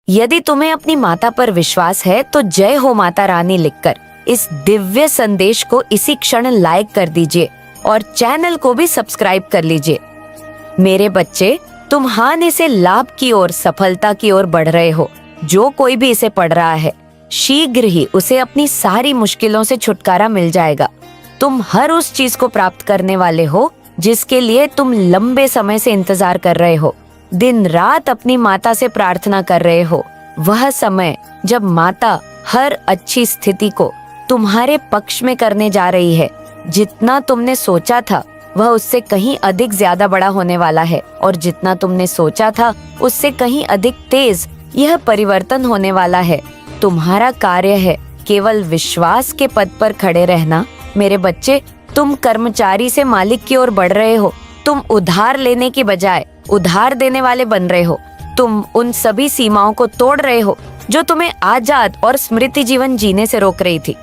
यदि तुम्हें अपनी माता पर विश्वास है तो जय हो माता रानी लिखकर इस दिव्य संदेश को इसी क्षण लाइक कर दीजिए और चैनल को भी सब्सक्राइब कर लीजिए। मेरे बच्चे, तुम हानि से लाभ की ओर, सफलता की ओर बढ़ रहे हो। जो कोई भी इसे पढ़ रहा है, शीघ्र ही उसे अपनी सारी मुश्किलों से छुटकारा मिल जाएगा। तुम हर उस चीज को प्राप्त करने वाले हो जिसके लिए तुम लंबे समय से इंतजार कर रहे हो। दिन रात अपनी माता से प्रार्थना कर रहे हो। वह समय जब माता हर अच्छी स्थिति को तुम्हारे पक्ष में करने जा रही है। जितना तुमने सोचा था वह उससे कहीं अधिक ज्यादा बड़ा होने वाला है, और जितना तुमने सोचा था उससे कहीं अधिक तेज यह परिवर्तन होने वाला है। तुम्हारा कार्य है केवल विश्वास के पद पर खड़े रहना। मेरे बच्चे, तुम कर्मचारी से मालिक की ओर बढ़ रहे हो। तुम उधार लेने की बजाय उधार देने वाले बन रहे हो। तुम उन सभी सीमाओं को तोड़ रहे हो जो तुम्हें आजाद और स्मृति जीवन जीने से रोक रही थी।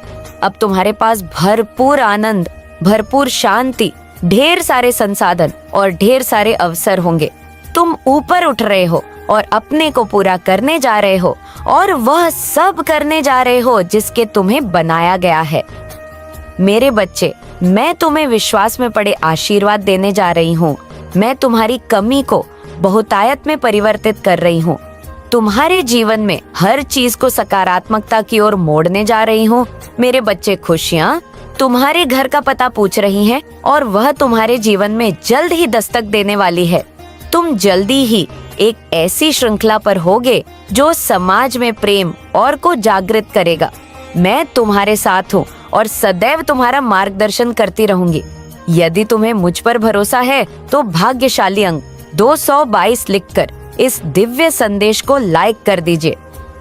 अब तुम्हारे पास भरपूर आनंद, भरपूर शांति, ढेर सारे संसाधन और ढेर सारे अवसर होंगे। तुम ऊपर उठ रहे हो और अपने को पूरा करने जा रहे हो, और वह सब करने जा रहे हो जिसके तुम्हें बनाया गया है। मेरे बच्चे, मैं तुम्हें विश्वास में पड़े आशीर्वाद देने जा रही हूँ। मैं तुम्हारी कमी को बहुतायत में परिवर्तित कर रही हूँ। तुम्हारे जीवन में हर चीज को सकारात्मकता की ओर मोड़ने जा रही हूँ। मेरे बच्चे, खुशियाँ तुम्हारे घर का पता पूछ रही हैं, और वह तुम्हारे जीवन में जल्द ही दस्तक देने वाली है। तुम जल्दी ही एक ऐसी श्रृंखला पर होगे जो समाज में प्रेम और को जागृत करेगा। मैं तुम्हारे साथ हूँ और सदैव तुम्हारा मार्गदर्शन करती रहूंगी। यदि तुम्हें मुझ पर भरोसा है तो भाग्यशाली अंक 222 लिखकर इस दिव्य संदेश को लाइक कर दीजिए।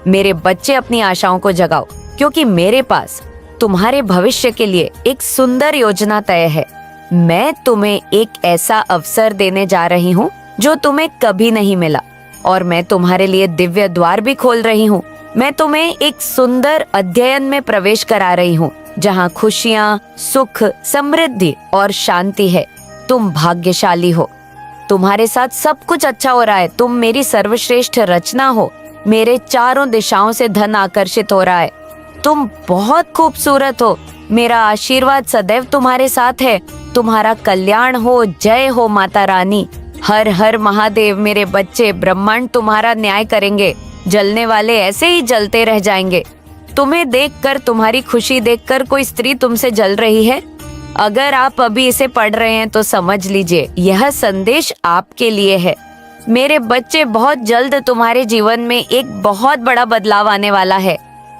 मेरे बच्चे, अपनी आशाओं को जगाओ, क्योंकि मेरे पास तुम्हारे भविष्य के लिए एक सुंदर योजना तय है। मैं तुम्हें एक ऐसा अवसर देने जा रही हूँ जो तुम्हें कभी नहीं मिला, और मैं तुम्हारे लिए दिव्य द्वार भी खोल रही हूँ। मैं तुम्हें एक सुंदर अध्ययन में प्रवेश करा रही हूँ जहाँ खुशियाँ, सुख, समृद्धि और शांति है। तुम भाग्यशाली हो। तुम्हारे साथ सब कुछ अच्छा हो रहा है। तुम मेरी सर्वश्रेष्ठ रचना हो। मेरे चारों दिशाओं से धन आकर्षित हो रहा है। तुम बहुत खूबसूरत हो। मेरा आशीर्वाद सदैव तुम्हारे साथ है। तुम्हारा कल्याण हो। जय हो माता रानी। हर हर महादेव। मेरे बच्चे, ब्रह्मांड तुम्हारा न्याय करेंगे। जलने वाले ऐसे ही जलते रह जाएंगे। तुम्हें देखकर, तुम्हारी खुशी देखकर कोई स्त्री तुमसे जल रही है। अगर आप अभी इसे पढ़ रहे हैं तो समझ लीजिए यह संदेश आपके लिए है। मेरे बच्चे, बहुत जल्द तुम्हारे जीवन में एक बहुत बड़ा बदलाव आने वाला है।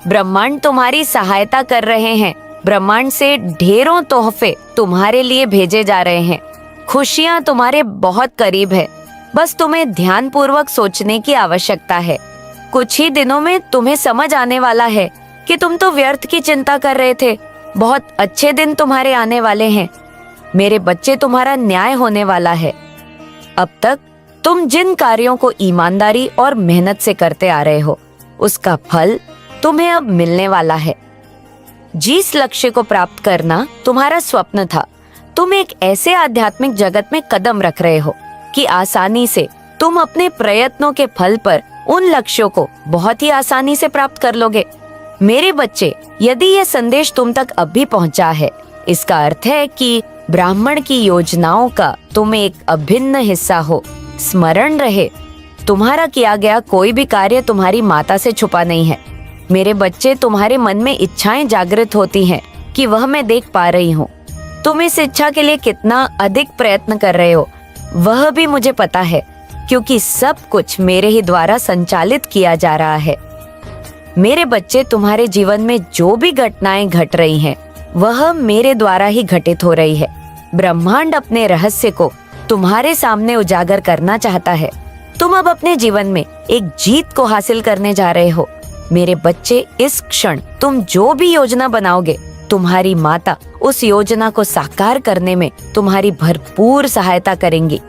ब्रह्मांड तुम्हारी सहायता कर रहे हैं। ब्रह्मांड से ढेरों तोहफे तुम्हारे लिए भेजे जा रहे हैं। खुशियाँ तुम्हारे बहुत करीब है। बस तुम्हें ध्यान पूर्वक सोचने की आवश्यकता है। कुछ ही दिनों में तुम्हें समझ आने वाला है कि तुम तो व्यर्थ की चिंता कर रहे थे। बहुत अच्छे दिन तुम्हारे आने वाले हैं। मेरे बच्चे, तुम्हारा न्याय होने वाला है। अब तक तुम जिन कार्यों को ईमानदारी और मेहनत से करते आ रहे हो, उसका फल तुम्हें अब मिलने वाला है। जिस लक्ष्य को प्राप्त करना तुम्हारा स्वप्न था, तुम एक ऐसे आध्यात्मिक जगत में कदम रख रहे हो कि आसानी से तुम अपने प्रयत्नों के फल पर उन लक्ष्यों को बहुत ही आसानी से प्राप्त कर लोगे। मेरे बच्चे, यदि यह संदेश तुम तक अभी पहुंचा है, इसका अर्थ है कि ब्राह्मण की योजनाओं का तुम एक अभिन्न हिस्सा हो। स्मरण रहे, तुम्हारा किया गया कोई भी कार्य तुम्हारी माता से छुपा नहीं है। मेरे बच्चे, तुम्हारे मन में इच्छाएं जागृत होती हैं कि वह मैं देख पा रही हूँ। तुम इस इच्छा के लिए कितना अधिक प्रयत्न कर रहे हो वह भी मुझे पता है, क्योंकि सब कुछ मेरे ही द्वारा संचालित किया जा रहा है। मेरे बच्चे, तुम्हारे जीवन में जो भी घटनाएं घट रही हैं, वह मेरे द्वारा ही घटित हो रही है। ब्रह्मांड अपने रहस्य को तुम्हारे सामने उजागर करना चाहता है। तुम अब अपने जीवन में एक जीत को हासिल करने जा रहे हो। मेरे बच्चे, इस क्षण तुम जो भी योजना बनाओगे, तुम्हारी माता उस योजना को साकार करने में तुम्हारी भरपूर सहायता करेंगी।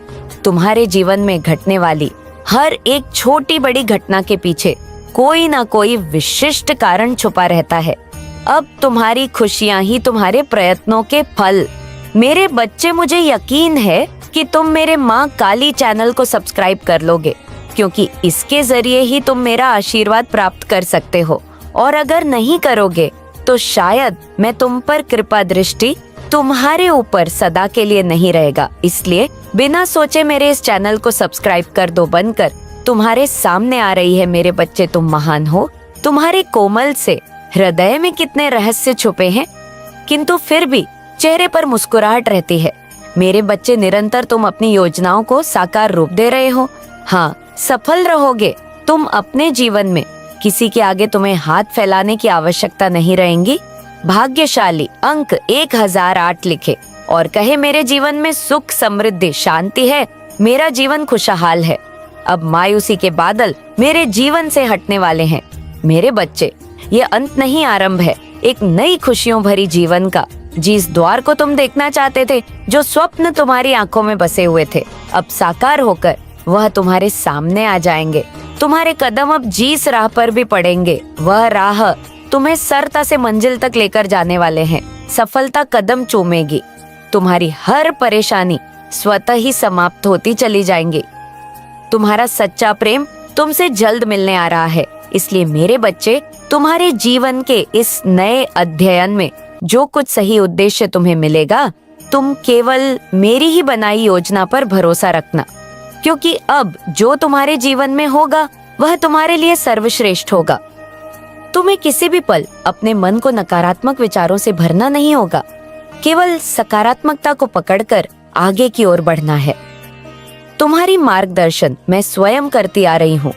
तुम्हारे जीवन में घटने वाली हर एक छोटी बड़ी घटना के पीछे कोई ना कोई विशिष्ट कारण छुपा रहता है। अब तुम्हारी खुशियां ही तुम्हारे प्रयत्नों के फल। मेरे बच्चे, मुझे यकीन है कि तुम मेरे माँ काली चैनल को सब्सक्राइब कर लोगे। क्योंकि इसके जरिए ही तुम मेरा आशीर्वाद प्राप्त कर सकते हो। और अगर नहीं करोगे तो शायद मैं तुम पर कृपा दृष्टि तुम्हारे ऊपर सदा के लिए नहीं रहेगा। इसलिए बिना सोचे मेरे इस चैनल को सब्सक्राइब कर दो बंद कर। तुम्हारे सामने आ रही है मेरे बच्चे, तुम महान हो। तुम्हारे कोमल से हृदय में कितने रहस्य छुपे हैं, किंतु फिर भी चेहरे पर मुस्कुराहट रहती है। मेरे बच्चे, निरंतर तुम अपनी योजनाओं को साकार रूप दे रहे हो। हाँ, सफल रहोगे तुम अपने जीवन में। किसी के आगे तुम्हें हाथ फैलाने की आवश्यकता नहीं रहेगी। भाग्यशाली अंक 1008 लिखे और कहे मेरे जीवन में सुख समृद्धि शांति है, मेरा जीवन खुशहाल है। अब मायूसी के बादल मेरे जीवन से हटने वाले हैं। मेरे बच्चे, ये अंत नहीं आरंभ है एक नई खुशियों भरी जीवन का। जिस द्वार को तुम देखना चाहते थे, जो स्वप्न तुम्हारी आंखों में बसे हुए थे, अब साकार होकर वह तुम्हारे सामने आ जाएंगे। तुम्हारे कदम अब जिस राह पर भी पड़ेंगे, वह राह तुम्हें सरता से मंजिल तक लेकर जाने वाले हैं। सफलता कदम चूमेगी। तुम्हारी हर परेशानी स्वतः ही समाप्त होती चली जाएंगी। तुम्हारा सच्चा प्रेम तुमसे जल्द मिलने आ रहा है। इसलिए मेरे बच्चे, तुम्हारे जीवन के इस नए अध्ययन में जो कुछ सही उद्देश्य तुम्हें मिलेगा, तुम केवल मेरी ही बनाई योजना पर भरोसा रखना, क्योंकि अब जो तुम्हारे जीवन में होगा वह तुम्हारे लिए सर्वश्रेष्ठ होगा। तुम्हें किसी भी पल अपने मन को नकारात्मक विचारों से भरना नहीं होगा। केवल सकारात्मकता को पकड़कर आगे की ओर बढ़ना है। तुम्हारी मार्गदर्शन मैं स्वयं करती आ रही हूँ।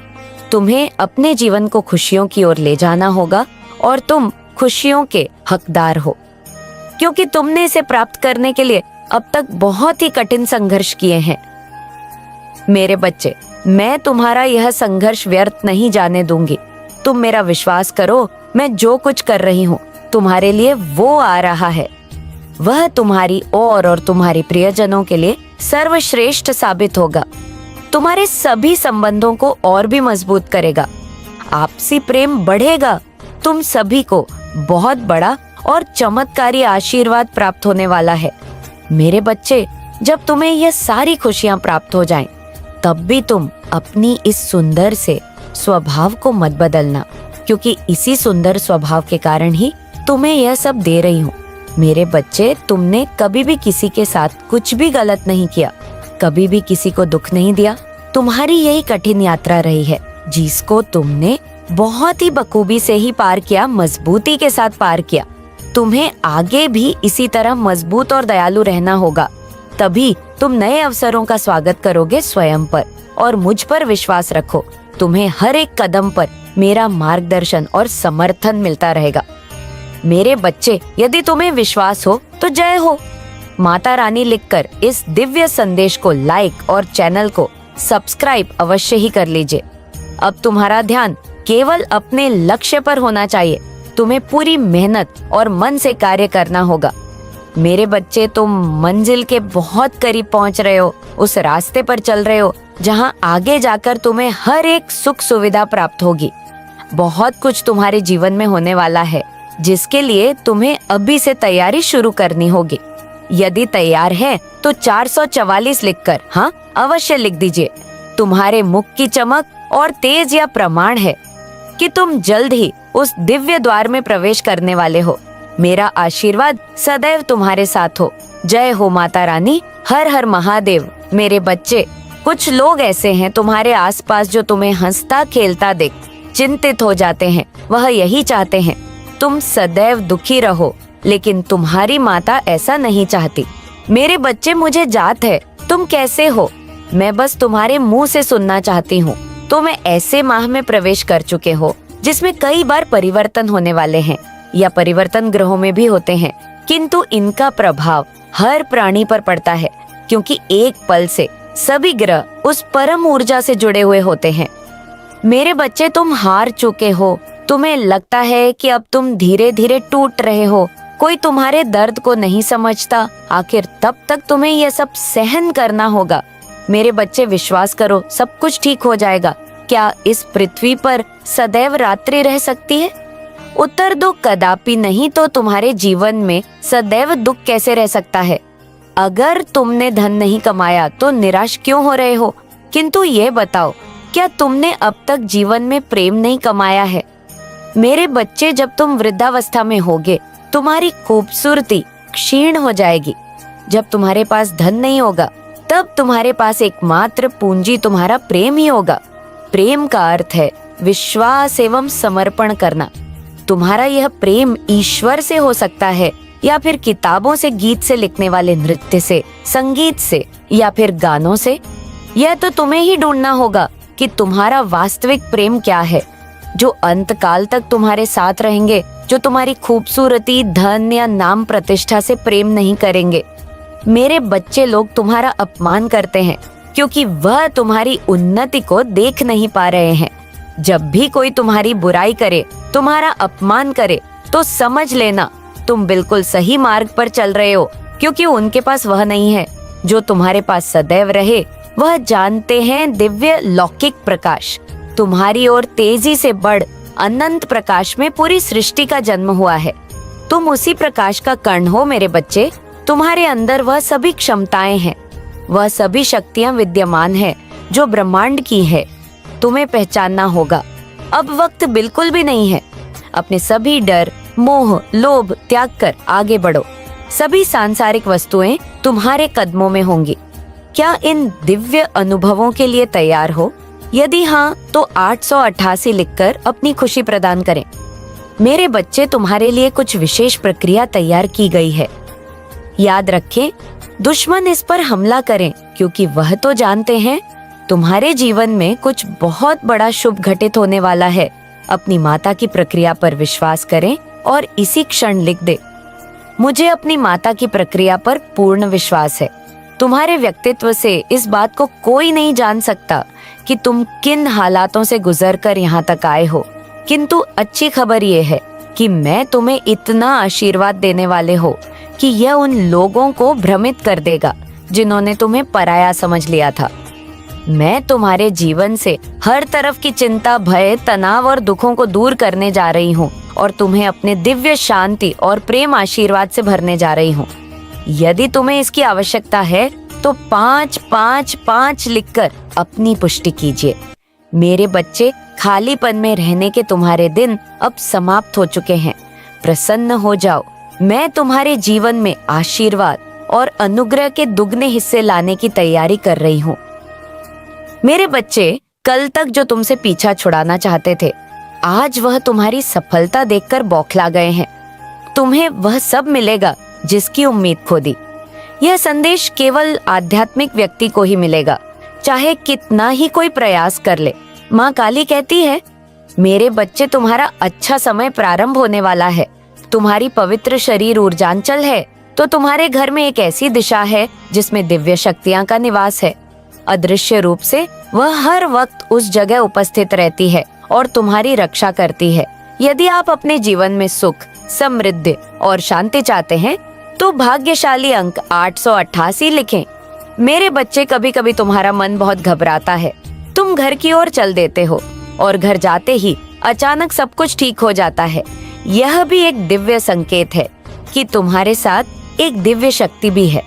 तुम्हें अपने जीवन को खुशियों की ओर ले जाना होगा और तुम खुशियों के हकदार हो, क्योंकि तुमने इसे प्राप्त करने के लिए अब तक बहुत ही कठिन संघर्ष किए हैं। मेरे बच्चे, मैं तुम्हारा यह संघर्ष व्यर्थ नहीं जाने दूंगी। तुम मेरा विश्वास करो, मैं जो कुछ कर रही हूँ तुम्हारे लिए वो आ रहा है। वह तुम्हारी और तुम्हारे प्रियजनों के लिए सर्वश्रेष्ठ साबित होगा। तुम्हारे सभी संबंधों को और भी मजबूत करेगा। आपसी प्रेम बढ़ेगा। तुम सभी को बहुत बड़ा और चमत्कारी आशीर्वाद प्राप्त होने वाला है। मेरे बच्चे, जब तुम्हें यह सारी खुशियां प्राप्त हो जाएं, तब भी तुम अपनी इस सुंदर से स्वभाव को मत बदलना, क्योंकि इसी सुंदर स्वभाव के कारण ही तुम्हें यह सब दे रही हूँ। मेरे बच्चे, तुमने कभी भी किसी के साथ कुछ भी गलत नहीं किया, कभी भी किसी को दुख नहीं दिया। तुम्हारी यही कठिन यात्रा रही है, जिसको तुमने बहुत ही बखूबी से ही पार किया, मजबूती के साथ पार किया। तुम्हें आगे भी इसी तरह मजबूत और दयालु रहना होगा, तभी तुम नए अवसरों का स्वागत करोगे स्वयं पर। और मुझ पर विश्वास रखो, तुम्हें हर एक कदम पर मेरा मार्गदर्शन और समर्थन मिलता रहेगा। मेरे बच्चे, यदि तुम्हें विश्वास हो तो जय हो। माता रानी लिखकर इस दिव्य संदेश को लाइक और चैनल को सब्सक्राइब अवश्य ही कर लीजिए। अब तुम्हारा ध्यान केवल अपने लक्ष्य पर होना चाहिए। तुम्हें पूरी मेहनत और मन से कार्य करना होगा। मेरे बच्चे, तुम मंजिल के बहुत करीब पहुंच रहे हो। उस रास्ते पर चल रहे हो जहां आगे जाकर तुम्हें हर एक सुख सुविधा प्राप्त होगी। बहुत कुछ तुम्हारे जीवन में होने वाला है, जिसके लिए तुम्हें अभी से तैयारी शुरू करनी होगी। यदि तैयार है तो 444 लिखकर हाँ अवश्य लिख दीजिए। तुम्हारे मुख की चमक और तेज यह प्रमाण है कि तुम जल्द ही उस दिव्य द्वार में प्रवेश करने वाले हो। मेरा आशीर्वाद सदैव तुम्हारे साथ हो। जय हो माता रानी। हर हर महादेव। मेरे बच्चे, कुछ लोग ऐसे हैं तुम्हारे आसपास जो तुम्हें हंसता खेलता देख चिंतित हो जाते हैं। वह यही चाहते हैं तुम सदैव दुखी रहो, लेकिन तुम्हारी माता ऐसा नहीं चाहती। मेरे बच्चे, मुझे जात है तुम कैसे हो, मैं बस तुम्हारे मुंह से सुनना चाहती हूँ। तुम ऐसे माह में प्रवेश कर चुके हो जिसमें कई बार परिवर्तन होने वाले हैं, या परिवर्तन ग्रहों में भी होते हैं, किंतु इनका प्रभाव हर प्राणी पर पड़ता है, क्योंकि एक पल से सभी ग्रह उस परम ऊर्जा से जुड़े हुए होते हैं। मेरे बच्चे, तुम हार चुके हो। तुम्हें लगता है कि अब तुम धीरे धीरे टूट रहे हो। कोई तुम्हारे दर्द को नहीं समझता। आखिर तब तक तुम्हें यह सब सहन करना होगा। मेरे बच्चे, विश्वास करो, सब कुछ ठीक हो जाएगा। क्या इस पृथ्वी पर सदैव रात्रि रह सकती है? उत्तर दो, कदापि नहीं। तो तुम्हारे जीवन में सदैव दुख कैसे रह सकता है? अगर तुमने धन नहीं कमाया तो निराश क्यों हो रहे हो? किंतु ये बताओ, क्या तुमने अब तक जीवन में प्रेम नहीं कमाया है? मेरे बच्चे, जब तुम वृद्धावस्था में होगे, तुम्हारी खूबसूरती क्षीण हो जाएगी। जब तुम्हारे पास धन नहीं होगा, तब तुम्हारे पास एकमात्र पूंजी तुम्हारा प्रेम ही होगा। प्रेम का अर्थ है विश्वास एवं समर्पण करना। तुम्हारा यह प्रेम ईश्वर से हो सकता है, या फिर किताबों से, गीत से लिखने वाले नृत्य से, संगीत से, या फिर गानों से। यह तो तुम्हें ही ढूंढना होगा कि तुम्हारा वास्तविक प्रेम क्या है, जो अंत काल तक तुम्हारे साथ रहेंगे, जो तुम्हारी खूबसूरती, धन या नाम प्रतिष्ठा से प्रेम नहीं करेंगे। मेरे बच्चे, लोग तुम्हारा अपमान करते हैं क्योंकि वह तुम्हारी उन्नति को देख नहीं पा रहे हैं। जब भी कोई तुम्हारी बुराई करे, तुम्हारा अपमान करे, तो समझ लेना तुम बिल्कुल सही मार्ग पर चल रहे हो, क्योंकि उनके पास वह नहीं है जो तुम्हारे पास सदैव रहे। वह जानते हैं दिव्य लौकिक प्रकाश। तुम्हारी ओर तेजी से बढ़ अनंत प्रकाश में पूरी सृष्टि का जन्म हुआ है। तुम उसी प्रकाश का कण हो मेरे बच्चे। तुम्हारे अंदर वह सभी क्षमताएं हैं, वह सभी शक्तियां विद्यमान है जो ब्रह्मांड की है। तुम्हें पहचानना होगा, अब वक्त बिल्कुल भी नहीं है। अपने सभी डर, मोह, लोभ त्याग कर आगे बढ़ो। सभी सांसारिक वस्तुएं तुम्हारे कदमों में होंगी। क्या इन दिव्य अनुभवों के लिए तैयार हो? यदि हाँ, तो 888 लिखकर अपनी खुशी प्रदान करें। मेरे बच्चे, तुम्हारे लिए कुछ विशेष प्रक्रिया तैयार की गई है। याद रखें, दुश्मन इस पर हमला करें, क्योंकि वह तो जानते हैं तुम्हारे जीवन में कुछ बहुत बड़ा शुभ घटित होने वाला है। अपनी माता की प्रक्रिया पर विश्वास करें और इसी क्षण लिख दे, मुझे अपनी माता की प्रक्रिया पर पूर्ण विश्वास है। तुम्हारे व्यक्तित्व से इस बात को कोई नहीं जान सकता कि तुम किन हालातों से गुजरकर यहाँ तक आए हो, किंतु अच्छी खबर ये है कि मैं तुम्हें इतना आशीर्वाद देने वाले हो कि यह उन लोगों को भ्रमित कर देगा जिन्होंने तुम्हें पराया समझ लिया था। मैं तुम्हारे जीवन से हर तरफ की चिंता, भय, तनाव और दुखों को दूर करने जा रही हूँ और तुम्हें अपने दिव्य शांति और प्रेम आशीर्वाद से भरने जा रही हूँ। यदि तुम्हें इसकी आवश्यकता है तो 555 लिखकर अपनी पुष्टि कीजिए। मेरे बच्चे, खालीपन में रहने के तुम्हारे दिन अब समाप्त हो चुके हैं। प्रसन्न हो जाओ। मैं तुम्हारे जीवन में आशीर्वाद और अनुग्रह के दुगने हिस्से लाने की तैयारी कर रही हूँ। मेरे बच्चे, कल तक जो तुमसे पीछा छुड़ाना चाहते थे, आज वह तुम्हारी सफलता देखकर बौखला गए हैं। तुम्हें वह सब मिलेगा जिसकी उम्मीद खो दी। यह संदेश केवल आध्यात्मिक व्यक्ति को ही मिलेगा, चाहे कितना ही कोई प्रयास कर ले। माँ काली कहती है, मेरे बच्चे, तुम्हारा अच्छा समय प्रारंभ होने वाला है। तुम्हारी पवित्र शरीर ऊर्जांचल है, तो तुम्हारे घर में एक ऐसी दिशा है जिसमें दिव्य शक्तियाँ का निवास है। अदृश्य रूप से वह हर वक्त उस जगह उपस्थित रहती है और तुम्हारी रक्षा करती है। यदि आप अपने जीवन में सुख, समृद्धि और शांति चाहते हैं, तो भाग्यशाली अंक 888 लिखें। मेरे बच्चे, कभी कभी तुम्हारा मन बहुत घबराता है। तुम घर की ओर चल देते हो और घर जाते ही अचानक सब कुछ ठीक हो जाता है। यह भी एक दिव्य संकेत है कि तुम्हारे साथ एक दिव्य शक्ति भी है।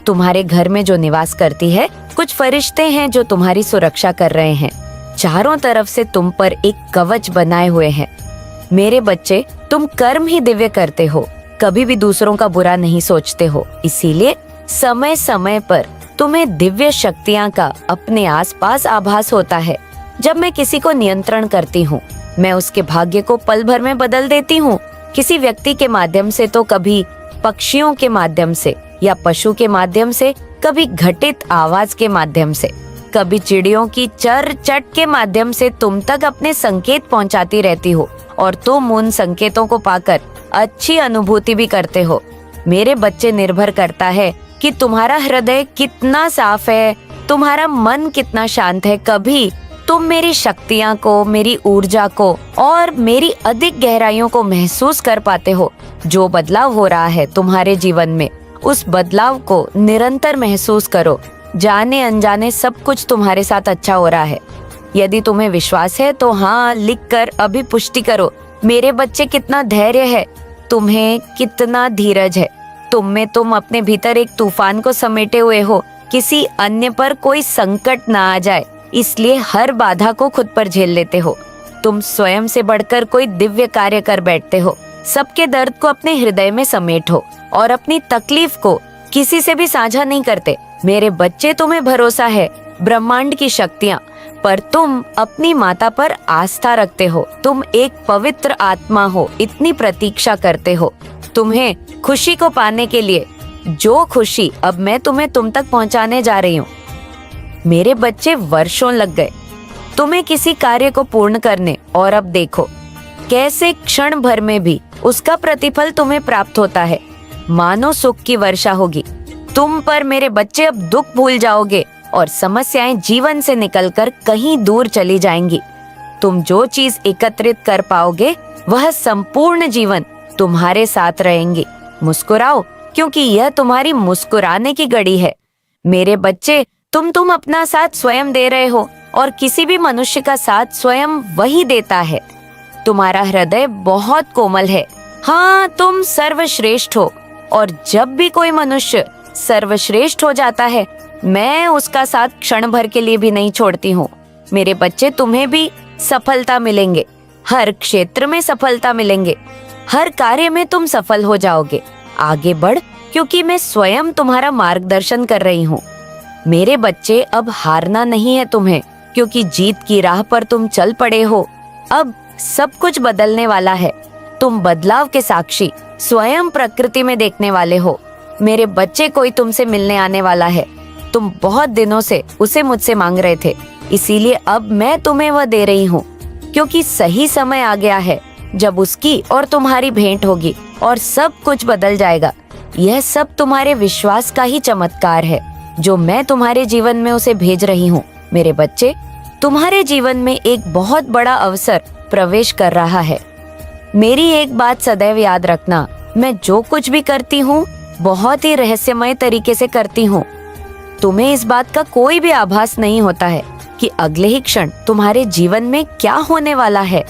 तुम्हारे घर में जो निवास करती है, कुछ फरिश्ते हैं जो तुम्हारी सुरक्षा कर रहे हैं। चारों तरफ से तुम पर एक कवच बनाए हुए हैं। मेरे बच्चे, तुम कर्म ही दिव्य करते हो, कभी भी दूसरों का बुरा नहीं सोचते हो। इसीलिए समय समय पर तुम्हें दिव्य शक्तियाँ का अपने आसपास आभास होता है। जब मैं किसी को नियंत्रण करती हूँ, मैं उसके भाग्य को पल भर में बदल देती हूँ। किसी व्यक्ति के माध्यम से, तो कभी पक्षियों के माध्यम से या पशु के माध्यम से, कभी घटित आवाज के माध्यम से, कभी चिड़ियों की चर चट के माध्यम से तुम तक अपने संकेत पहुंचाती रहती हो और तुम उन संकेतों को पाकर अच्छी अनुभूति भी करते हो। मेरे बच्चे, निर्भर करता है कि तुम्हारा हृदय कितना साफ है, तुम्हारा मन कितना शांत है। कभी तुम मेरी शक्तियाँ को, मेरी ऊर्जा को और मेरी अधिक गहराइयों को महसूस कर पाते हो। जो बदलाव हो रहा है तुम्हारे जीवन में, उस बदलाव को निरंतर महसूस करो। जाने अनजाने सब कुछ तुम्हारे साथ अच्छा हो रहा है। यदि तुम्हें विश्वास है तो हाँ लिखकर अभी पुष्टि करो। मेरे बच्चे, कितना धैर्य है, तुम्हें कितना धीरज है। तुम अपने भीतर एक तूफान को समेटे हुए हो। किसी अन्य पर कोई संकट ना आ जाए, इसलिए हर बाधा को खुद पर झेल लेते हो। तुम स्वयं से बढ़कर कोई दिव्य कार्य कर बैठते हो। सबके दर्द को अपने हृदय में समेटो और अपनी तकलीफ को किसी से भी साझा नहीं करते। मेरे बच्चे, तुम्हें भरोसा है ब्रह्मांड की शक्तियाँ, पर तुम अपनी माता पर आस्था रखते हो। तुम एक पवित्र आत्मा हो, इतनी प्रतीक्षा करते हो। तुम्हें खुशी को पाने के लिए जो खुशी अब मैं तुम्हें तुम तक पहुंचाने जा रही हूँ। मेरे बच्चे, वर्षों लग गए तुम्हें किसी कार्य को पूर्ण करने, और अब देखो कैसे क्षण भर में भी उसका प्रतिफल तुम्हें प्राप्त होता है। मानो सुख की वर्षा होगी तुम पर। मेरे बच्चे, अब दुख भूल जाओगे और समस्याएं जीवन से निकलकर कहीं दूर चली जाएंगी। तुम जो चीज एकत्रित कर पाओगे वह संपूर्ण जीवन तुम्हारे साथ रहेंगी। मुस्कुराओ, क्योंकि यह तुम्हारी मुस्कुराने की घड़ी है। मेरे बच्चे, तुम अपना साथ स्वयं दे रहे हो और किसी भी मनुष्य का साथ स्वयं वही देता है। तुम्हारा हृदय बहुत कोमल है। हाँ, तुम सर्वश्रेष्ठ हो, और जब भी कोई मनुष्य सर्वश्रेष्ठ हो जाता है, मैं उसका साथ क्षण भर के लिए भी नहीं छोड़ती हूँ। मेरे बच्चे, तुम्हें भी सफलता मिलेंगे, हर क्षेत्र में सफलता मिलेंगे, हर कार्य में तुम सफल हो जाओगे। आगे बढ़, क्योंकि मैं स्वयं तुम्हारा मार्गदर्शन कर रही हूँ। मेरे बच्चे, अब हारना नहीं है तुम्हें, क्योंकि जीत की राह पर तुम चल पड़े हो। अब सब कुछ बदलने वाला है। तुम बदलाव के साक्षी स्वयं प्रकृति में देखने वाले हो। मेरे बच्चे, कोई तुमसे मिलने आने वाला है। तुम बहुत दिनों से उसे मुझसे मांग रहे थे, इसीलिए अब मैं तुम्हें वह दे रही हूँ, क्योंकि सही समय आ गया है जब उसकी और तुम्हारी भेंट होगी और सब कुछ बदल जाएगा। यह सब तुम्हारे विश्वास का ही चमत्कार है जो मैं तुम्हारे जीवन में उसे भेज रही हूँ। मेरे बच्चे, तुम्हारे जीवन में एक बहुत बड़ा अवसर प्रवेश कर रहा है। मेरी एक बात सदैव याद रखना, मैं जो कुछ भी करती हूँ बहुत ही रहस्यमय तरीके से करती हूँ। तुम्हें इस बात का कोई भी आभास नहीं होता है कि अगले ही क्षण तुम्हारे जीवन में क्या होने वाला है।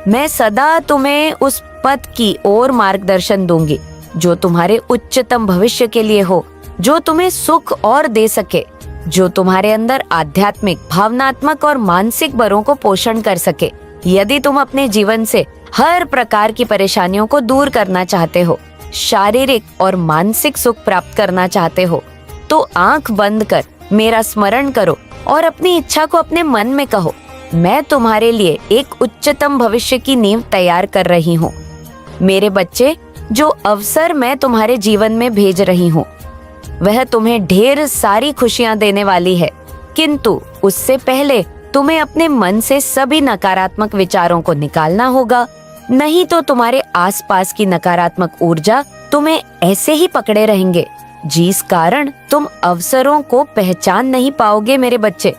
मैं सदा तुम्हें उस पथ की ओर मार्गदर्शन दूंगी जो तुम्हारे उच्चतम भविष्य के लिए हो, जो तुम्हें सुख और दे सके, जो तुम्हारे अंदर आध्यात्मिक, भावनात्मक और मानसिक बलों को पोषण कर सके। यदि तुम अपने जीवन से हर प्रकार की परेशानियों को दूर करना चाहते हो, शारीरिक और मानसिक सुख प्राप्त करना चाहते हो, तो आंख बंद कर मेरा स्मरण करो और अपनी इच्छा को अपने मन में कहो। मैं तुम्हारे लिए एक उच्चतम भविष्य की नींव तैयार कर रही हूँ। मेरे बच्चे, जो अवसर मैं तुम्हारे जीवन में भेज रही हूँ वह तुम्हें ढेर सारी खुशियाँ देने वाली है, किंतु उससे पहले तुम्हें अपने मन से सभी नकारात्मक विचारों को निकालना होगा, नहीं तो तुम्हारे आसपास की नकारात्मक ऊर्जा तुम्हें ऐसे ही पकड़े रहेंगे, जिस कारण तुम अवसरों को पहचान नहीं पाओगे। मेरे बच्चे,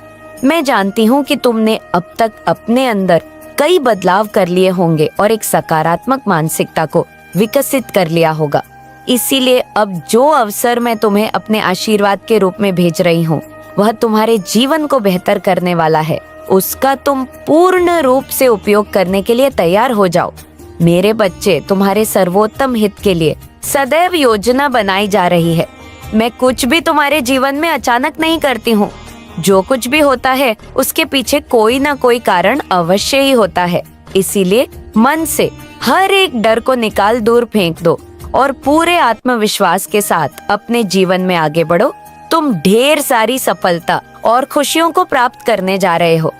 मैं जानती हूँ कि तुमने अब तक अपने अंदर कई बदलाव कर लिए होंगे और एक सकारात्मक मानसिकता को विकसित कर लिया होगा। इसीलिए अब जो अवसर मैं तुम्हें अपने आशीर्वाद के रूप में भेज रही हूँ वह तुम्हारे जीवन को बेहतर करने वाला है। उसका तुम पूर्ण रूप से उपयोग करने के लिए तैयार हो जाओ। मेरे बच्चे, तुम्हारे सर्वोत्तम हित के लिए सदैव योजना बनाई जा रही है। मैं कुछ भी तुम्हारे जीवन में अचानक नहीं करती हूँ। जो कुछ भी होता है उसके पीछे कोई ना कोई कारण अवश्य ही होता है। इसीलिए मन से हर एक डर को निकाल दूर फेंक दो और पूरे आत्मविश्वास के साथ अपने जीवन में आगे बढ़ो। तुम ढेर सारी सफलता और खुशियों को प्राप्त करने जा रहे हो।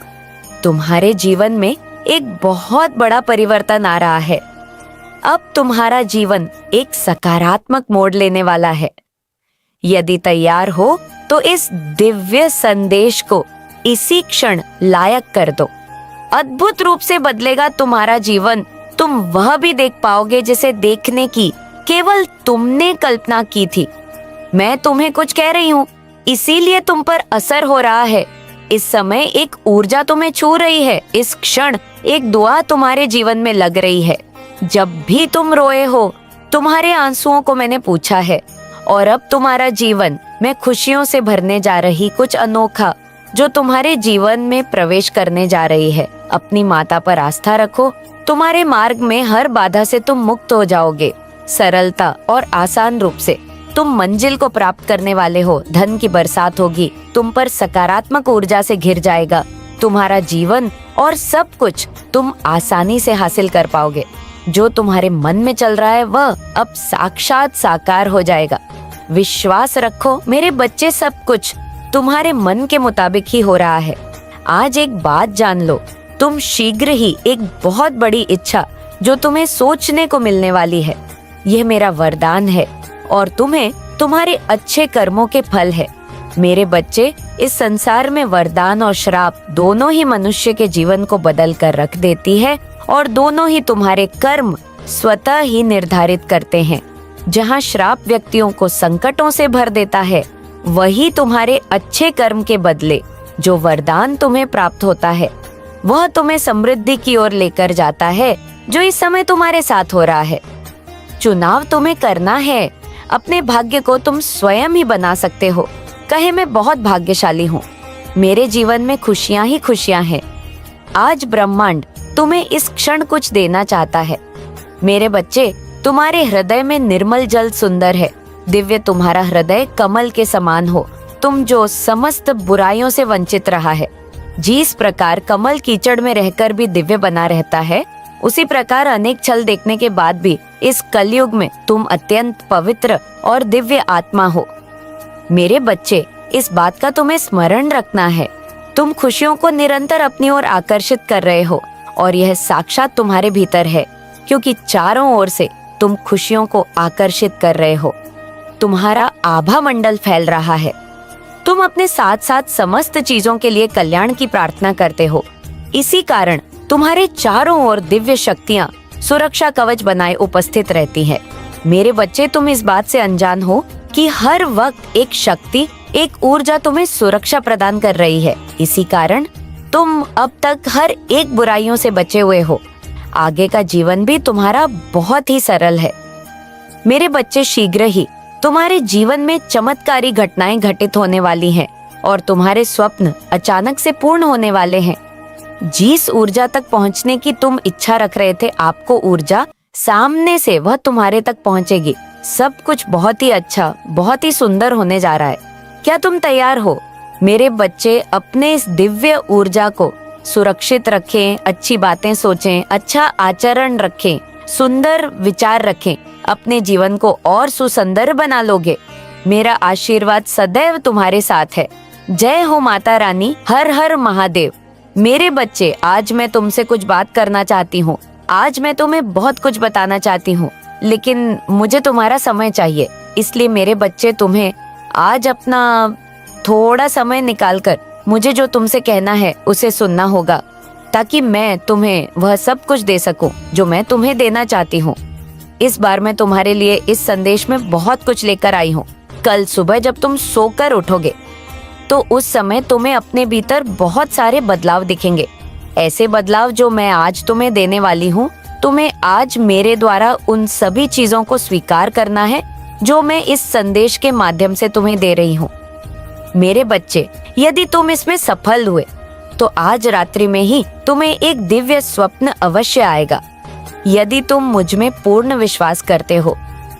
तुम्हारे जीवन में एक बहुत बड़ा परिवर्तन आ रहा है। अब तुम्हारा जीवन एक सकारात्मक मोड़ लेने वाला है। यदि तैयार हो तो इस दिव्य संदेश को इसी क्षण लायक कर दो। अद्भुत रूप से बदलेगा तुम्हारा जीवन। तुम वह भी देख पाओगे जिसे देखने की केवल तुमने कल्पना की थी। मैं तुम्हें कुछ कह रही हूँ, इसीलिए तुम पर असर हो रहा है। इस समय एक ऊर्जा तुम्हें छू रही है। इस क्षण एक दुआ तुम्हारे जीवन में लग रही है। जब भी तुम रोए हो, तुम्हारे आंसुओं को मैंने पूछा है, और अब तुम्हारा जीवन मैं खुशियों से भरने जा रही कुछ अनोखा जो तुम्हारे जीवन में प्रवेश करने जा रही है। अपनी माता पर आस्था रखो। तुम्हारे मार्ग में हर बाधा से तुम मुक्त हो जाओगे, सरलता और आसान रूप से। तुम मंजिल को प्राप्त करने वाले हो। धन की बरसात होगी, तुम पर सकारात्मक ऊर्जा से घिर जाएगा। तुम्हारा जीवन और सब कुछ तुम आसानी से हासिल कर पाओगे। जो तुम्हारे मन में चल रहा है वह अब साक्षात साकार हो जाएगा। विश्वास रखो मेरे बच्चे, सब कुछ तुम्हारे मन के मुताबिक ही हो रहा है। आज एक बात जान लो, तुम शीघ्र ही एक बहुत बड़ी इच्छा जो तुम्हें सोचने को मिलने वाली है। यह मेरा वरदान है और तुम्हें तुम्हारे अच्छे कर्मों के फल है। मेरे बच्चे, इस संसार में वरदान और श्राप दोनों ही मनुष्य के जीवन को बदल कर रख देती है और दोनों ही तुम्हारे कर्म स्वतः ही निर्धारित करते हैं। जहाँ श्राप व्यक्तियों को संकटों से भर देता है, वही तुम्हारे अच्छे कर्म के बदले जो वरदान तुम्हें प्राप्त होता है वह तुम्हें समृद्धि की ओर लेकर जाता है, जो इस समय तुम्हारे साथ हो रहा है। चुनाव तुम्हें करना है। अपने भाग्य को तुम स्वयं ही बना सकते हो। कहे मैं बहुत भाग्यशाली हूँ, मेरे जीवन में खुशियाँ ही खुशियाँ हैं। आज ब्रह्मांड तुम्हें इस क्षण कुछ देना चाहता है। मेरे बच्चे, तुम्हारे हृदय में निर्मल जल सुंदर है। दिव्य तुम्हारा हृदय कमल के समान हो। तुम जो समस्त बुराइयों से वंचित रहा है, जिस प्रकार कमल कीचड़ में रहकर भी दिव्य बना रहता है, उसी प्रकार अनेक छल देखने के बाद भी इस कलयुग में तुम अत्यंत पवित्र और दिव्य आत्मा हो। मेरे बच्चे, इस बात का तुम्हें स्मरण रखना है। तुम खुशियों को निरंतर अपनी ओर आकर्षित कर रहे हो और यह साक्षात तुम्हारे भीतर है, क्योंकि चारों ओर से तुम खुशियों को आकर्षित कर रहे हो। तुम्हारा आभा मंडल फैल रहा है। तुम अपने साथ साथ समस्त चीजों के लिए कल्याण की प्रार्थना करते हो। इसी कारण तुम्हारे चारों ओर दिव्य शक्तियां सुरक्षा कवच बनाए उपस्थित रहती हैं। मेरे बच्चे, तुम इस बात से अनजान हो कि हर वक्त एक शक्ति, एक ऊर्जा तुम्हें सुरक्षा प्रदान कर रही है। इसी कारण तुम अब तक हर एक बुराइयों से बचे हुए हो। आगे का जीवन भी तुम्हारा बहुत ही सरल है। मेरे बच्चे, शीघ्र ही तुम्हारे जीवन में चमत्कारी घटनाएं घटित होने वाली हैं और तुम्हारे स्वप्न अचानक से पूर्ण होने वाले हैं। जिस ऊर्जा तक पहुंचने की तुम इच्छा रख रहे थे, आपको ऊर्जा सामने से वह तुम्हारे तक पहुंचेगी। सब कुछ बहुत ही अच्छा, बहुत ही सुंदर होने जा रहा है। क्या तुम तैयार हो? मेरे बच्चे, अपने इस दिव्य ऊर्जा को सुरक्षित रखें, अच्छी बातें सोचें, अच्छा आचरण रखें, सुंदर विचार रखें। अपने जीवन को और सुंदर बना लोगे। मेरा आशीर्वाद सदैव तुम्हारे साथ है। जय हो माता रानी, हर हर महादेव। मेरे बच्चे, आज मैं तुमसे कुछ बात करना चाहती हूँ। आज मैं तुम्हें बहुत कुछ बताना चाहती हूँ, लेकिन मुझे तुम्हारा समय चाहिए। इसलिए मेरे बच्चे, तुम्हें आज अपना थोड़ा समय निकालकर मुझे जो तुमसे कहना है उसे सुनना होगा, ताकि मैं तुम्हें वह सब कुछ दे सकूं जो मैं तुम्हें देना चाहती हूँ। इस बार मैं तुम्हारे लिए इस संदेश में बहुत कुछ लेकर आई हूँ। कल सुबह जब तुम सोकर उठोगे तो उस समय तुम्हें अपने भीतर बहुत सारे बदलाव दिखेंगे। ऐसे बदलाव जो मैं आज तुम्हें देने वाली हूँ। तुम्हें आज मेरे द्वारा उन सभी चीजों को स्वीकार करना है जो मैं इस संदेश के माध्यम से तुम्हें दे रही हूँ। मेरे बच्चे, यदि तुम इसमें सफल हुए तो आज रात्रि में ही तुम्हें एक दिव्य स्वप्न अवश्य आएगा। यदि तुम मुझ में पूर्ण विश्वास करते हो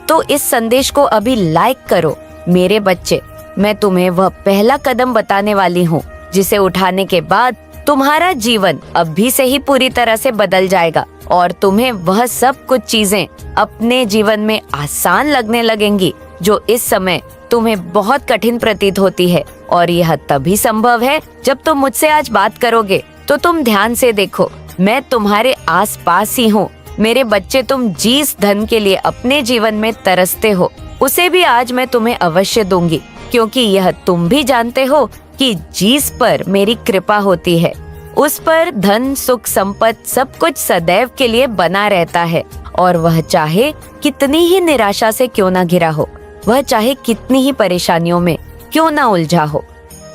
तो इस संदेश को अभी लाइक करो। मेरे बच्चे, मैं तुम्हें वह पहला कदम बताने वाली हूँ जिसे उठाने के बाद तुम्हारा जीवन अभी से ही पूरी तरह से बदल जाएगा और तुम्हें वह सब कुछ चीजें अपने जीवन में आसान लगने लगेंगी जो इस समय तुम्हें बहुत कठिन प्रतीत होती है। और यह तभी संभव है जब तुम मुझसे आज बात करोगे। तो तुम ध्यान से देखो, मैं तुम्हारे आसपास ही हूँ। मेरे बच्चे, तुम जिस धन के लिए अपने जीवन में तरसते हो उसे भी आज मैं तुम्हें अवश्य दूंगी, क्योंकि यह तुम भी जानते हो कि जिस पर मेरी कृपा होती है उस पर धन, सुख, संपत्ति सब कुछ सदैव के लिए बना रहता है। और वह चाहे कितनी ही निराशा से क्यों ना घिरा हो, वह चाहे कितनी ही परेशानियों में क्यों ना उलझा हो,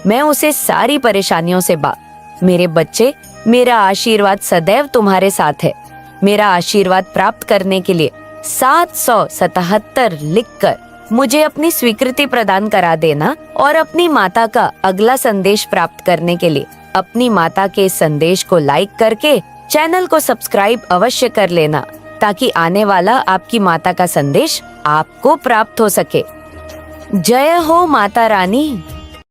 मैं उसे सारी परेशानियों से मेरे बच्चे, मेरा आशीर्वाद सदैव तुम्हारे साथ है। मेरा आशीर्वाद प्राप्त करने के लिए 777 लिखकर मुझे अपनी स्वीकृति प्रदान करा देना और अपनी माता का अगला संदेश प्राप्त करने के लिए अपनी माता के संदेश को लाइक करके चैनल को सब्सक्राइब अवश्य कर लेना, ताकि आने वाला आपकी माता का संदेश आपको प्राप्त हो सके। जय हो माता रानी।